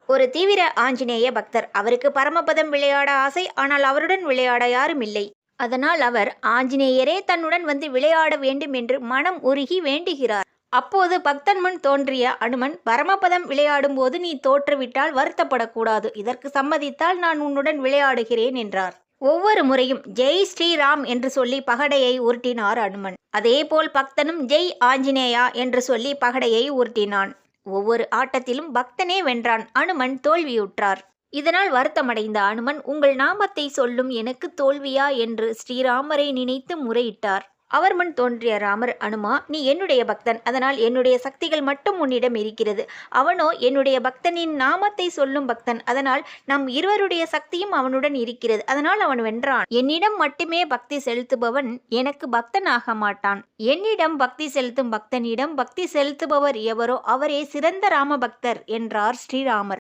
ஒரு தீவிர ஆஞ்சநேய பக்தர். அவருக்கு பரமபதம் விளையாட ஆசை. ஆனால் அவருடன் விளையாட யாரும் இல்லை. அதனால் அவர் ஆஞ்சநேயரே தன்னுடன் வந்து விளையாட வேண்டும் என்று மனம் உருகி வேண்டுகிறார். அப்போது பக்தன் முன் தோன்றிய அனுமன், பரமபதம் விளையாடும் போது நீ தோற்றுவிட்டால் வருத்தப்படக்கூடாது. இதற்கு சம்மதித்தால் நான் உன்னுடன் விளையாடுகிறேன் என்றார். ஒவ்வொரு முறையும் ஜெய் ஸ்ரீராம் என்று சொல்லி பகடையை உருட்டினார் அனுமன். அதேபோல் பக்தனும் ஜெய் ஆஞ்சநேயா என்று சொல்லி பகடையை உருட்டினான். ஒவ்வொரு ஆட்டத்திலும் பக்தனே வென்றான். அனுமன் தோல்வியுற்றார். இதனால் வருத்தமடைந்த அனுமன், உங்கள் நாமத்தை சொல்லும் எனக்கு தோல்வியா என்று ஸ்ரீராமரை நினைத்து முறையிட்டார். அவர் முன் தோன்றிய ராமர், அனுமா, நீ என்னுடைய பக்தன். அதனால் என்னுடைய சக்திகள் மட்டும் உன்னிடம் இருக்கிறது. அவனோ என்னுடைய பக்தனின் நாமத்தை சொல்லும் பக்தன். அதனால் நம் இருவருடைய சக்தியும் அவனுடன் இருக்கிறது. அதனால் அவன் வென்றான். என்னிடம் மட்டுமே பக்தி செலுத்துபவன் எனக்கு பக்தனாக மாட்டான். என்னிடம் பக்தி செலுத்தும் பக்தனிடம் பக்தி செலுத்துபவர் எவரோ அவரே சிறந்த ராம பக்தர் என்றார் ஸ்ரீராமர்.